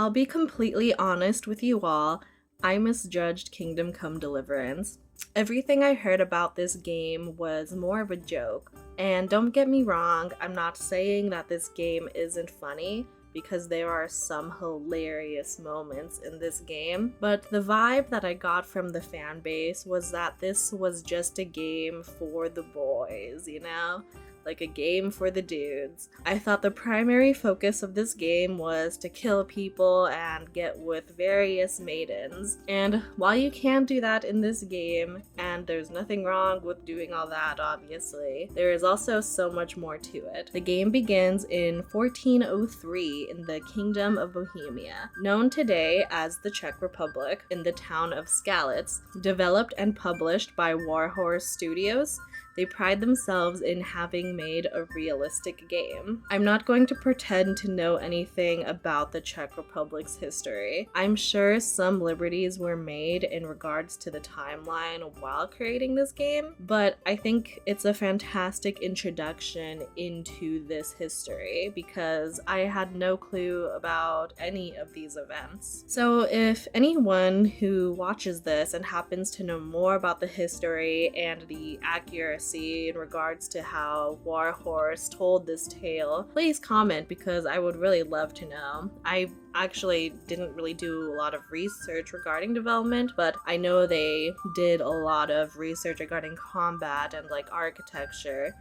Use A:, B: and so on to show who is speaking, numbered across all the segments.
A: I'll be completely honest with you all, I misjudged Kingdom Come Deliverance. Everything I heard about this game was more of a joke. And don't get me wrong, I'm not saying that this game isn't funny, because there are some hilarious moments in this game, but the vibe that I got from the fan base was that this was just a game for the boys, you know? Like a game for the dudes. I thought the primary focus of this game was to kill people and get with various maidens. And while you can do that in this game, and there's nothing wrong with doing all that obviously, there is also so much more to it. The game begins in 1403 in the Kingdom of Bohemia, known today as the Czech Republic, in the town of Skalitz, developed and published by Warhorse Studios. They pride themselves in having made a realistic game. I'm not going to pretend to know anything about the Czech Republic's history. I'm sure some liberties were made in regards to the timeline while creating this game, but I think it's a fantastic introduction into this history because I had no clue about any of these events. So if anyone who watches this and happens to know more about the history and the accuracy in regards to how Warhorse told this tale, please comment because I would really love to know. I actually didn't really do a lot of research regarding development, but I know they did a lot of research regarding combat and like architecture.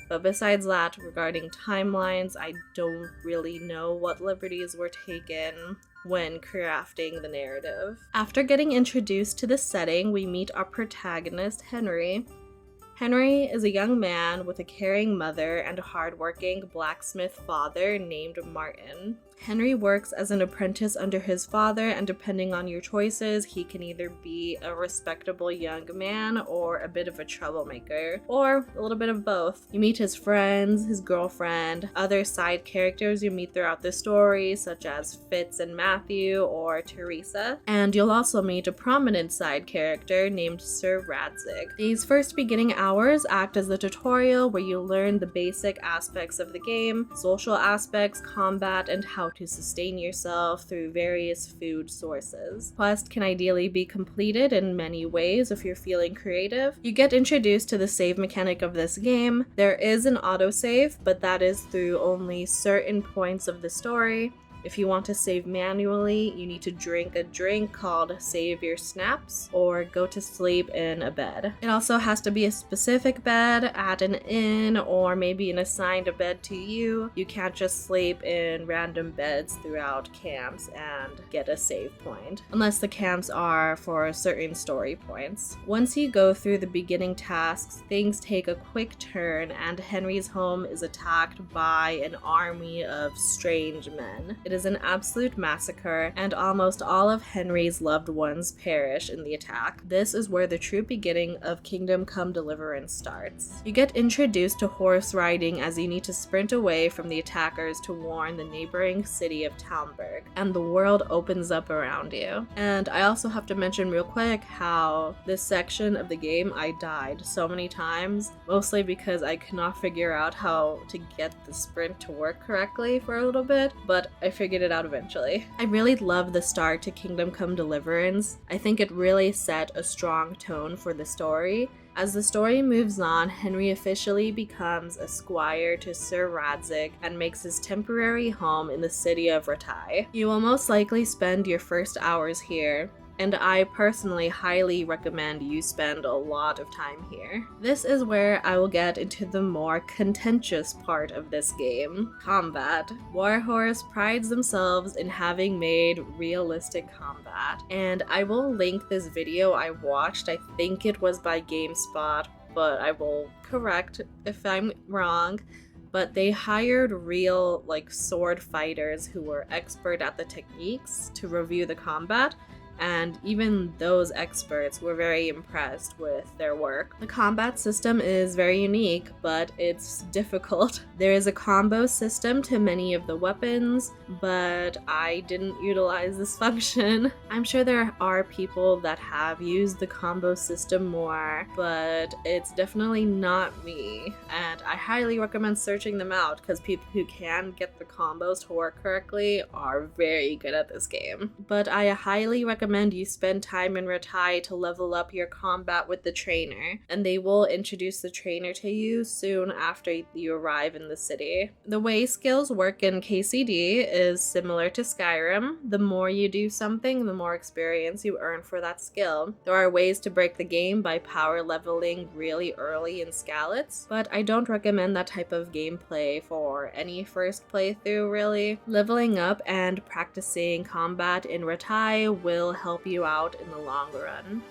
A: But besides that, regarding timelines, I don't really know what liberties were taken when crafting the narrative. After getting introduced to the setting, we meet our protagonist, Henry. Henry is a young man with a caring mother and a hardworking blacksmith father named Martin. Henry works as an apprentice under his father, and depending on your choices, he can either be a respectable young man or a bit of a troublemaker, or a little bit of both. You meet his friends, his girlfriend, other side characters you meet throughout the story, such as Fitz and Matthew or Teresa, and you'll also meet a prominent side character named Sir Radzig. These first beginning hours act as the tutorial where you learn the basic aspects of the game, social aspects, combat, and how to sustain yourself through various food sources. Quest can ideally be completed in many ways if you're feeling creative. You get introduced to the save mechanic of this game. There is an autosave, but that is through only certain points of the story. If you want to save manually, you need to drink a drink called Save Your Snaps or go to sleep in a bed. It also has to be a specific bed at an inn or maybe an assigned bed to you. You can't just sleep in random beds throughout camps and get a save point, unless the camps are for certain story points. Once you go through the beginning tasks, things take a quick turn and Henry's home is attacked by an army of strange men. It is an absolute massacre, and almost all of Henry's loved ones perish in the attack. This is where the true beginning of Kingdom Come Deliverance starts. You get introduced to horse riding as you need to sprint away from the attackers to warn the neighboring city of Talmberg, and the world opens up around you. And I also have to mention real quick how this section of the game I died so many times, mostly because I could not figure out how to get the sprint to work correctly for a little bit, but I figured it out eventually. I really love the start to Kingdom Come Deliverance. I think it really set a strong tone for the story. As the story moves on, Henry officially becomes a squire to Sir Radzig and makes his temporary home in the city of Ratai. You will most likely spend your first hours here, and I personally highly recommend you spend a lot of time here. This is where I will get into the more contentious part of this game, combat. Warhorse prides themselves in having made realistic combat, and I will link this video I watched. I think it was by GameSpot, but I will correct if I'm wrong. But they hired real, sword fighters who were expert at the techniques to review the combat. and even those experts were very impressed with their work. The combat system is very unique, but it's difficult. There is a combo system to many of the weapons, but I didn't utilize this function. I'm sure there are people that have used the combo system more, but it's definitely not me, and I highly recommend searching them out because people who can get the combos to work correctly are very good at this game. But I highly recommend you spend time in Ratai to level up your combat with the trainer, and they will introduce the trainer to you soon after you arrive in the city. The way skills work in KCD is similar to Skyrim. The more you do something, the more experience you earn for that skill. There are ways to break the game by power leveling really early in Skalitz, but I don't recommend that type of gameplay for any first playthrough really. Leveling up and practicing combat in Ratai will help you out in the long run,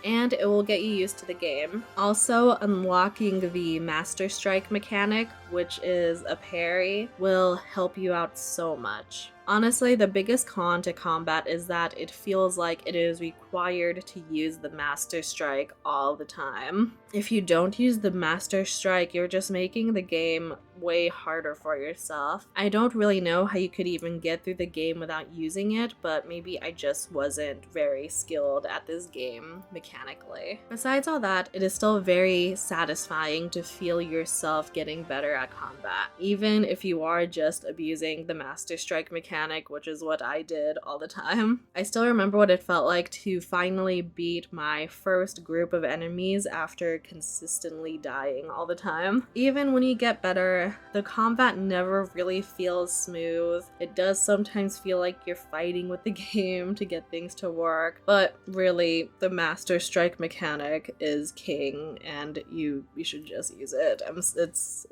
A: and it will get you used to the game. Also, unlocking the Master Strike mechanic, which is a parry, will help you out so much. Honestly, the biggest con to combat is that it feels like it is required to use the Master Strike all the time. If you don't use the Master Strike, you're just making the game way harder for yourself. I don't really know how you could even get through the game without using it, but maybe I just wasn't very skilled at this game mechanically. Besides all that, it is still very satisfying to feel yourself getting better at combat, even if you are just abusing the Master Strike mechanic, which is what I did all the time. I still remember what it felt like to finally beat my first group of enemies after consistently dying all the time. Even when you get better, the combat never really feels smooth. It does sometimes feel like you're fighting with the game to get things to work, but really the Master Strike mechanic is king, and you should just use it.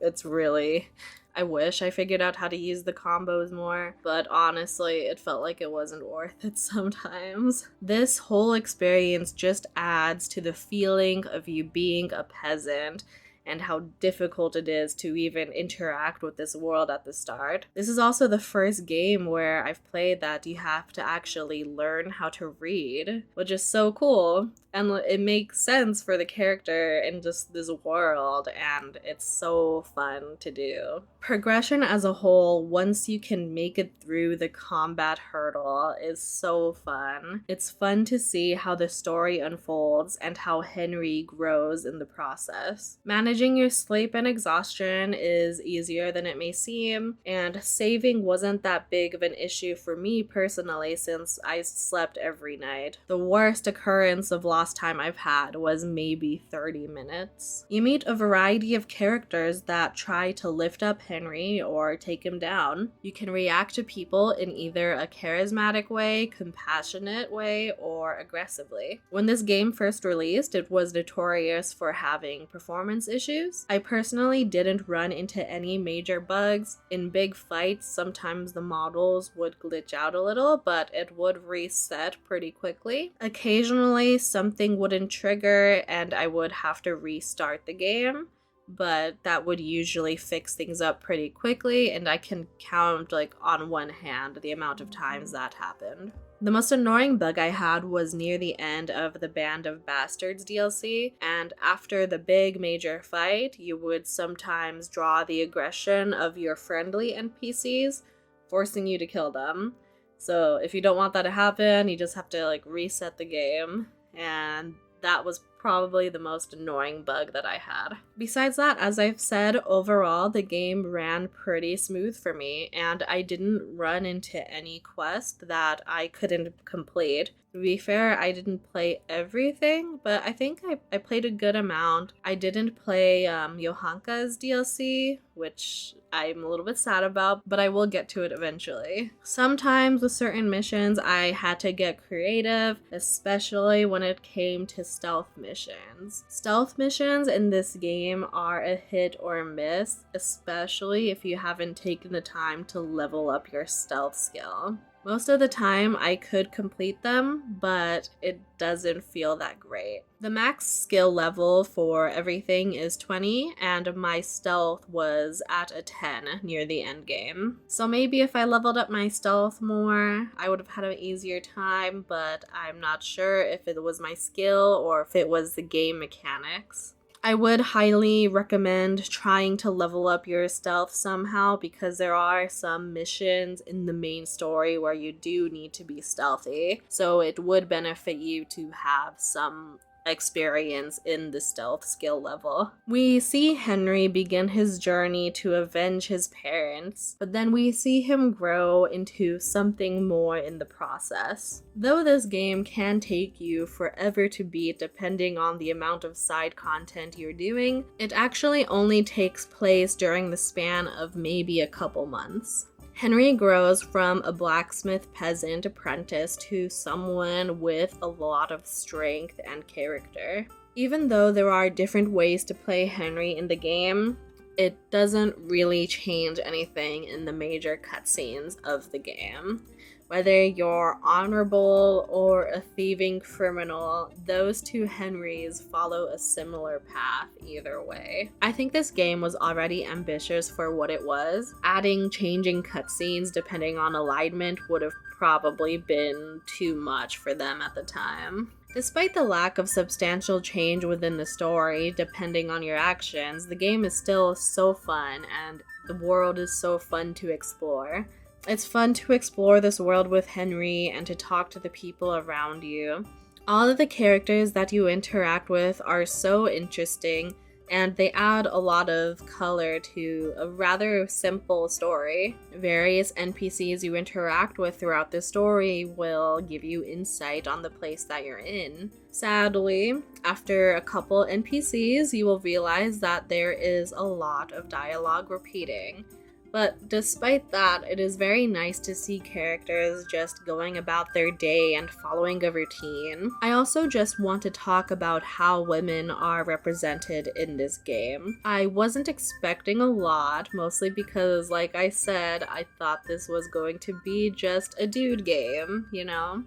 A: It's really, I wish I figured out how to use the combos more, but honestly, it felt like it wasn't worth it sometimes. This whole experience just adds to the feeling of you being a peasant and how difficult it is to even interact with this world at the start. This is also the first game where I've played that you have to actually learn how to read, which is so cool. And it makes sense for the character in just this world, and it's so fun to do. Progression as a whole, once you can make it through the combat hurdle, is so fun. It's fun to see how the story unfolds and how Henry grows in the process. Managing your sleep and exhaustion is easier than it may seem, and saving wasn't that big of an issue for me personally since I slept every night. The worst occurrence of lost time I've had was maybe 30 minutes. You meet a variety of characters that try to lift up Henry or take him down. You can react to people in either a charismatic way, compassionate way, or aggressively. When this game first released, it was notorious for having performance issues. I personally didn't run into any major bugs. In big fights, sometimes the models would glitch out a little, but it would reset pretty quickly. Occasionally, something wouldn't trigger and I would have to restart the game, but that would usually fix things up pretty quickly, and I can count on one hand the amount of times that happened. The most annoying bug I had was near the end of the Band of Bastards DLC, and after the big major fight, you would sometimes draw the aggression of your friendly NPCs, forcing you to kill them. So if you don't want that to happen, you just have to reset the game, and that was probably the most annoying bug that I had. Besides that, as I've said, overall the game ran pretty smooth for me, and I didn't run into any quest that I couldn't complete. To be fair, I didn't play everything, but I think I played a good amount. I didn't play Johanka's DLC, which I'm a little bit sad about, but I will get to it eventually. Sometimes with certain missions, I had to get creative, especially when it came to stealth missions. Stealth missions in this game are a hit or miss, especially if you haven't taken the time to level up your stealth skill. Most of the time I could complete them, but it doesn't feel that great. The max skill level for everything is 20, and my stealth was at a 10 near the end game. So maybe if I leveled up my stealth more, I would have had an easier time, but I'm not sure if it was my skill or if it was the game mechanics. I would highly recommend trying to level up your stealth somehow, because there are some missions in the main story where you do need to be stealthy. So it would benefit you to have some experience in the stealth skill level. We see Henry begin his journey to avenge his parents, but then we see him grow into something more in the process. Though this game can take you forever to beat depending on the amount of side content you're doing, it actually only takes place during the span of maybe a couple months. Henry grows from a blacksmith peasant apprentice to someone with a lot of strength and character. Even though there are different ways to play Henry in the game, it doesn't really change anything in the major cutscenes of the game. Whether you're honorable or a thieving criminal, those two Henrys follow a similar path either way. I think this game was already ambitious for what it was. Adding changing cutscenes depending on alignment would have probably been too much for them at the time. Despite the lack of substantial change within the story, depending on your actions, the game is still so fun and the world is so fun to explore. It's fun to explore this world with Henry and to talk to the people around you. All of the characters that you interact with are so interesting, and they add a lot of color to a rather simple story. Various NPCs you interact with throughout the story will give you insight on the place that you're in. Sadly, after a couple NPCs, you will realize that there is a lot of dialogue repeating. But despite that, it is very nice to see characters just going about their day and following a routine. I also just want to talk about how women are represented in this game. I wasn't expecting a lot, mostly because, like I said, I thought this was going to be just a dude game, you know?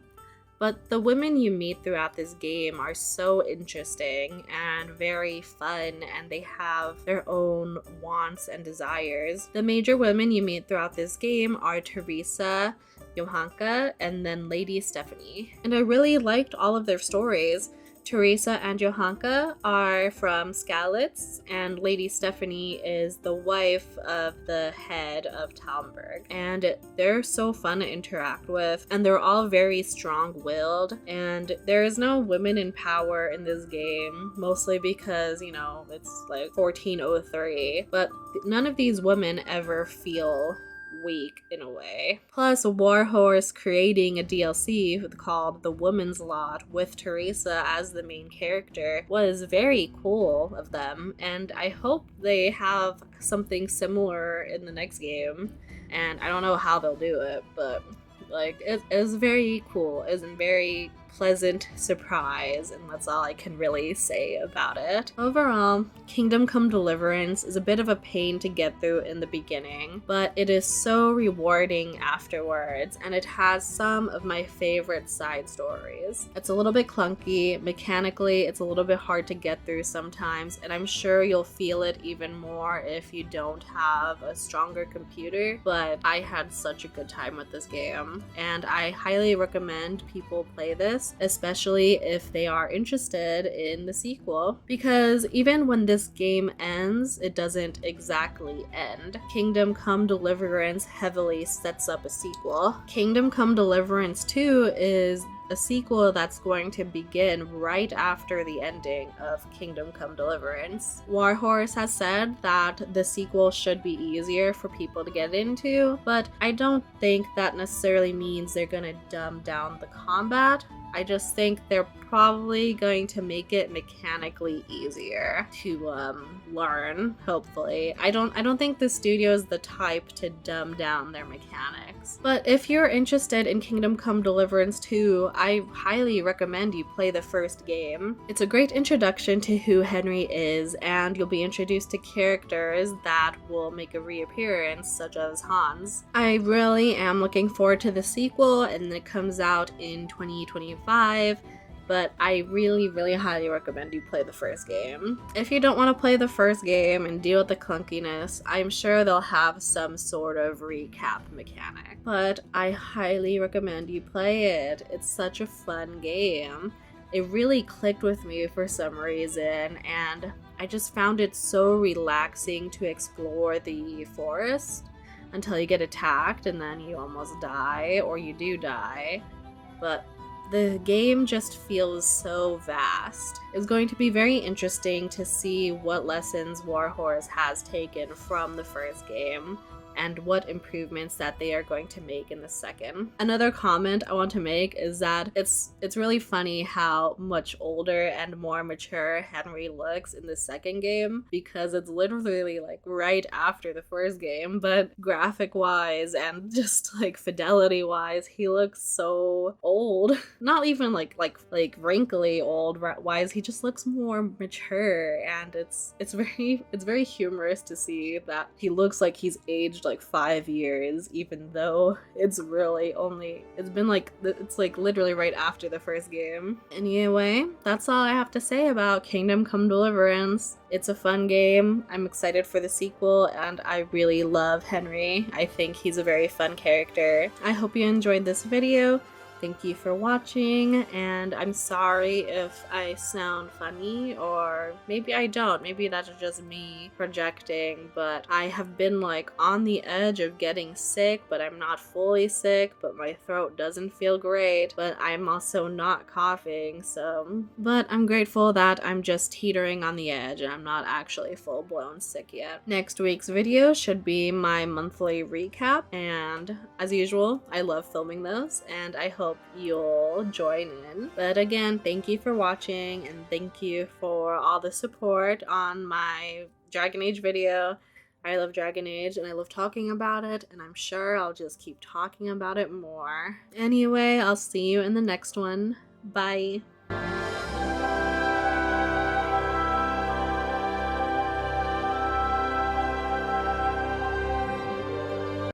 A: But the women you meet throughout this game are so interesting and very fun, and they have their own wants and desires. The major women you meet throughout this game are Teresa, Johanka, and then Lady Stephanie. And I really liked all of their stories. Teresa and Johanka are from Skalitz, and Lady Stephanie is the wife of the head of Talmberg. And they're so fun to interact with, and they're all very strong-willed, and there is no women in power in this game, mostly because, you know, it's like 1403, but none of these women ever feel weak in a way. Plus, Warhorse creating a DLC called The Woman's Lot with Teresa as the main character was very cool of them, and I hope they have something similar in the next game. And I don't know how they'll do it, but like it's very cool. It's a very pleasant surprise, and that's all I can really say about it. Overall, Kingdom Come Deliverance is a bit of a pain to get through in the beginning, but it is so rewarding afterwards, and it has some of my favorite side stories. It's a little bit clunky, mechanically it's a little bit hard to get through sometimes, and I'm sure you'll feel it even more if you don't have a stronger computer, but I had such a good time with this game, and I highly recommend people play this, especially if they are interested in the sequel, because even when this game ends, it doesn't exactly end. Kingdom Come Deliverance heavily sets up a sequel. Kingdom Come Deliverance 2 is a sequel that's going to begin right after the ending of Kingdom Come Deliverance. Warhorse has said that the sequel should be easier for people to get into, but I don't think that necessarily means they're gonna dumb down the combat. I just think they're probably going to make it mechanically easier to learn, hopefully. I don't think the studio is the type to dumb down their mechanics. But if you're interested in Kingdom Come Deliverance 2, I highly recommend you play the first game. It's a great introduction to who Henry is, and you'll be introduced to characters that will make a reappearance, such as Hans. I really am looking forward to the sequel, and it comes out in 2025. But I really highly recommend you play the first game. If you don't want to play the first game and deal with the clunkiness, I'm sure they'll have some sort of recap mechanic. But I highly recommend you play it. It's such a fun game. It really clicked with me for some reason, and I just found it so relaxing to explore the forest until you get attacked and then you almost die, or you do die. But the game just feels so vast. It's going to be very interesting to see what lessons Warhorse has taken from the first game and what improvements that they are going to make in the second. Another comment I want to make is that it's really funny how much older and more mature Henry looks in the second game, because it's literally like right after the first game, but graphic wise and just like fidelity wise, he looks so old. Not even like wrinkly old wise, he just looks more mature, and it's very humorous to see that he looks like he's aged like 5 years, even though it's like literally right after the first game. Anyway, that's all I have to say about Kingdom Come Deliverance. It's a fun game. I'm excited for the sequel, and I really love Henry. I think he's a very fun character. I hope you enjoyed this video. Thank you for watching, and I'm sorry if I sound funny, or maybe I don't. Maybe that's just me projecting, but I have been like on the edge of getting sick, but I'm not fully sick, but my throat doesn't feel great, but I'm also not coughing, but I'm grateful that I'm just teetering on the edge and I'm not actually full-blown sick yet. Next week's video should be my monthly recap, and as usual, I love filming those, and I hope you'll join in. But again, thank you for watching, and thank you for all the support on my Dragon Age video. I love Dragon Age and I love talking about it, and I'm sure I'll just keep talking about it more. Anyway, I'll see you in the next one. Bye.